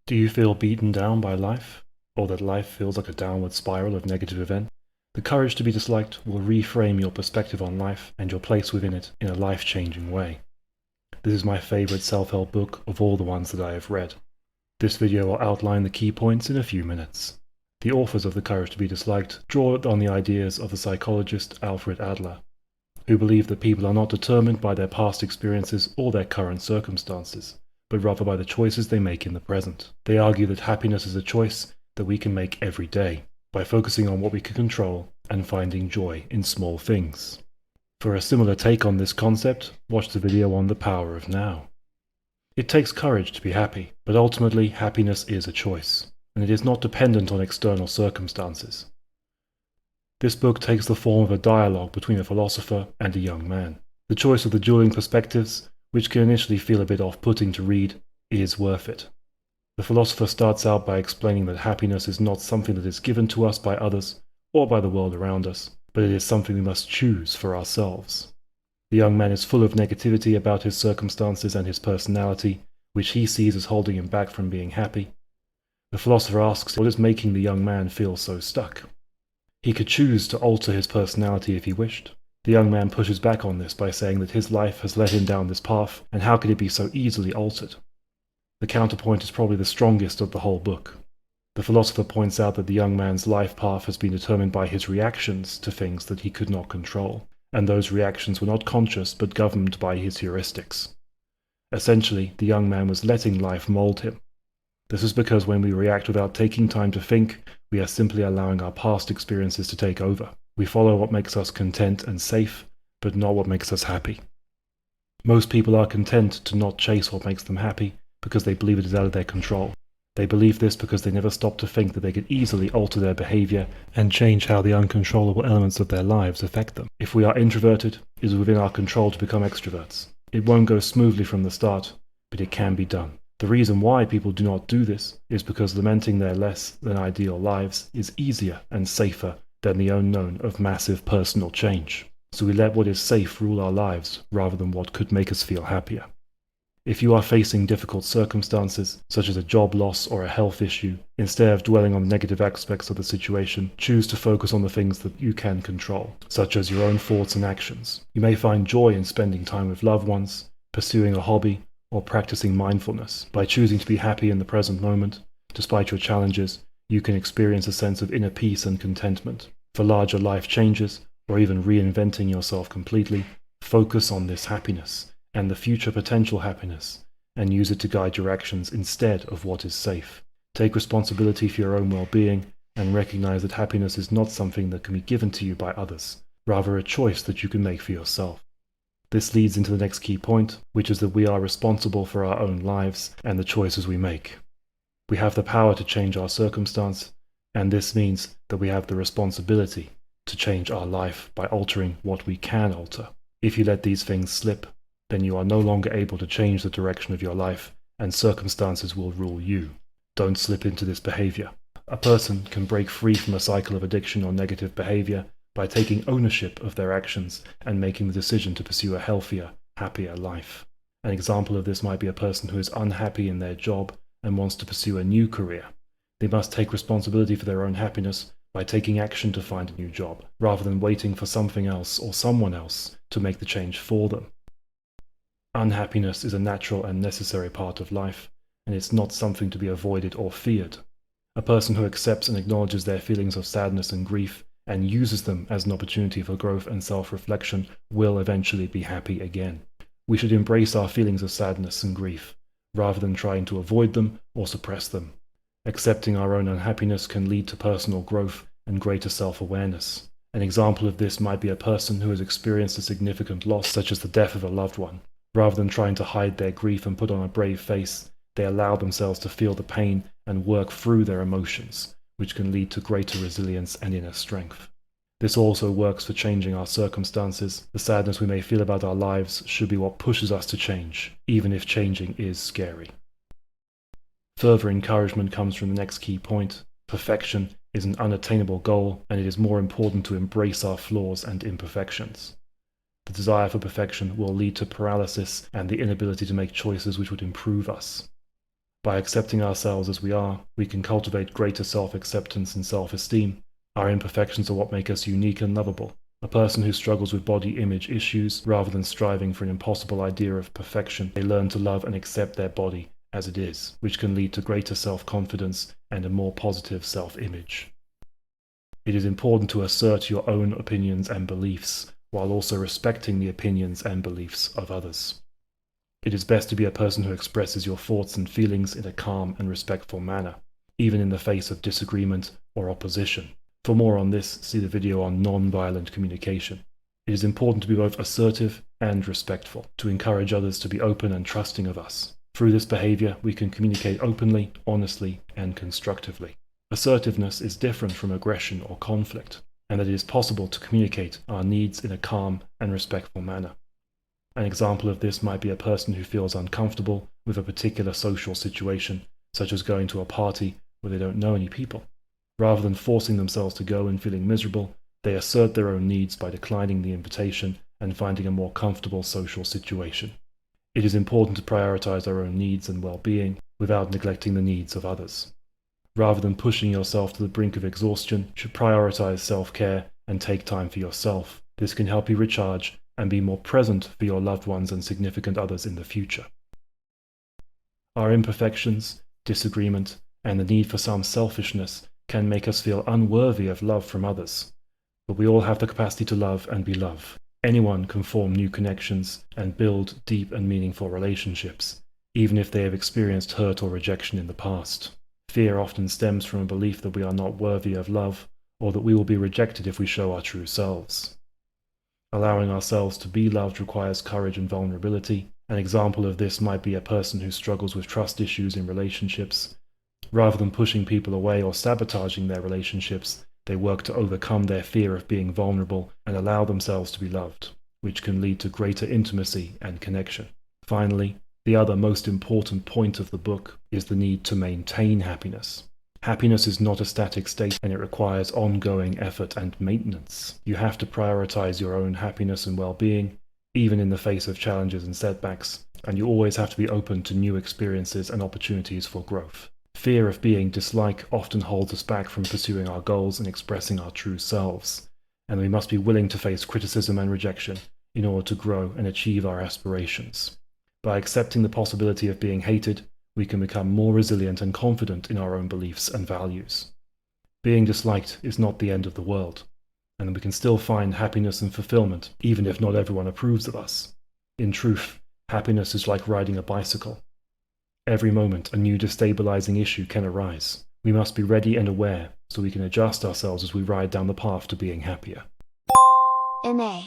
Do you feel beaten down by life? Or that life feels like a downward spiral of negative events? The Courage to be Disliked will reframe your perspective on life and your place within it in a life-changing way. This is my favorite self-help book of all the ones that I have read. This video will outline the key points in a few minutes. The authors of The Courage to be Disliked draw on the ideas of the psychologist Alfred Adler, who believe that people are not determined by their past experiences or their current circumstances, but rather by the choices they make in the present. They argue that happiness is a choice that we can make every day, by focusing on what we can control and finding joy in small things. For a similar take on this concept, watch the video on the power of now. It takes courage to be happy, but ultimately happiness is a choice, and it is not dependent on external circumstances. This book takes the form of a dialogue between a philosopher and a young man. The choice of the dueling perspectives, which can initially feel a bit off-putting to read, is worth it. The philosopher starts out by explaining that happiness is not something that is given to us by others or by the world around us, but it is something we must choose for ourselves. The young man is full of negativity about his circumstances and his personality, which he sees as holding him back from being happy. The philosopher asks what is making the young man feel so stuck. He could choose to alter his personality if he wished. The young man pushes back on this by saying that his life has led him down this path, and how could it be so easily altered? The counterpoint is probably the strongest of the whole book. The philosopher points out that the young man's life path has been determined by his reactions to things that he could not control, and those reactions were not conscious but governed by his heuristics. Essentially, the young man was letting life mold him. This is because when we react without taking time to think, we are simply allowing our past experiences to take over. We follow what makes us content and safe, but not what makes us happy. Most people are content to not chase what makes them happy because they believe it is out of their control. They believe this because they never stop to think that they could easily alter their behavior and change how the uncontrollable elements of their lives affect them. If we are introverted, it is within our control to become extroverts. It won't go smoothly from the start, but it can be done. The reason why people do not do this is because lamenting their less than ideal lives is easier and safer than the unknown of massive personal change. So we let what is safe rule our lives rather than what could make us feel happier. If you are facing difficult circumstances, such as a job loss or a health issue, instead of dwelling on the negative aspects of the situation, choose to focus on the things that you can control, such as your own thoughts and actions. You may find joy in spending time with loved ones, pursuing a hobby, or practicing mindfulness. By choosing to be happy in the present moment, despite your challenges, you can experience a sense of inner peace and contentment. For larger life changes, or even reinventing yourself completely, focus on this happiness and the future potential happiness, and use it to guide your actions instead of what is safe. Take responsibility for your own well-being, and recognize that happiness is not something that can be given to you by others, rather a choice that you can make for yourself. This leads into the next key point, which is that we are responsible for our own lives and the choices we make. We have the power to change our circumstance, and this means that we have the responsibility to change our life by altering what we can alter. If you let these things slip, then you are no longer able to change the direction of your life, and circumstances will rule you. Don't slip into this behavior. A person can break free from a cycle of addiction or negative behavior by taking ownership of their actions and making the decision to pursue a healthier, happier life. An example of this might be a person who is unhappy in their job and wants to pursue a new career. They must take responsibility for their own happiness by taking action to find a new job, rather than waiting for something else or someone else to make the change for them. Unhappiness is a natural and necessary part of life, and it's not something to be avoided or feared. A person who accepts and acknowledges their feelings of sadness and grief and uses them as an opportunity for growth and self-reflection will eventually be happy again. We should embrace our feelings of sadness and grief, rather than trying to avoid them or suppress them. Accepting our own unhappiness can lead to personal growth and greater self-awareness. An example of this might be a person who has experienced a significant loss, such as the death of a loved one. Rather than trying to hide their grief and put on a brave face, they allow themselves to feel the pain and work through their emotions, which can lead to greater resilience and inner strength. This also works for changing our circumstances. The sadness we may feel about our lives should be what pushes us to change, even if changing is scary. Further encouragement comes from the next key point. Perfection is an unattainable goal, and it is more important to embrace our flaws and imperfections. The desire for perfection will lead to paralysis and the inability to make choices which would improve us. By accepting ourselves as we are, we can cultivate greater self-acceptance and self-esteem. Our imperfections are what make us unique and lovable. A person who struggles with body image issues, rather than striving for an impossible idea of perfection, they learn to love and accept their body as it is, which can lead to greater self-confidence and a more positive self-image. It is important to assert your own opinions and beliefs, while also respecting the opinions and beliefs of others. It is best to be a person who expresses your thoughts and feelings in a calm and respectful manner, even in the face of disagreement or opposition. For more on this, see the video on non-violent communication. It is important to be both assertive and respectful, to encourage others to be open and trusting of us. Through this behavior, we can communicate openly, honestly, and constructively. Assertiveness is different from aggression or conflict, and that it is possible to communicate our needs in a calm and respectful manner. An example of this might be a person who feels uncomfortable with a particular social situation, such as going to a party where they don't know any people. Rather than forcing themselves to go and feeling miserable, they assert their own needs by declining the invitation and finding a more comfortable social situation. It is important to prioritize our own needs and well-being without neglecting the needs of others. Rather than pushing yourself to the brink of exhaustion, you should prioritize self-care and take time for yourself. This can help you recharge and be more present for your loved ones and significant others in the future. Our imperfections, disagreement, and the need for some selfishness can make us feel unworthy of love from others. But we all have the capacity to love and be loved. Anyone can form new connections and build deep and meaningful relationships, even if they have experienced hurt or rejection in the past. Fear often stems from a belief that we are not worthy of love, or that we will be rejected if we show our true selves. Allowing ourselves to be loved requires courage and vulnerability. An example of this might be a person who struggles with trust issues in relationships. Rather than pushing people away or sabotaging their relationships, they work to overcome their fear of being vulnerable and allow themselves to be loved, which can lead to greater intimacy and connection. Finally, the other most important point of the book is the need to maintain happiness. Happiness is not a static state, and it requires ongoing effort and maintenance. You have to prioritize your own happiness and well-being, even in the face of challenges and setbacks, and you always have to be open to new experiences and opportunities for growth. Fear of being disliked often holds us back from pursuing our goals and expressing our true selves, and we must be willing to face criticism and rejection in order to grow and achieve our aspirations. By accepting the possibility of being hated, we can become more resilient and confident in our own beliefs and values. Being disliked is not the end of the world, and we can still find happiness and fulfillment even if not everyone approves of us. In truth, happiness is like riding a bicycle. Every moment a new destabilizing issue can arise. We must be ready and aware so we can adjust ourselves as we ride down the path to being happier. MA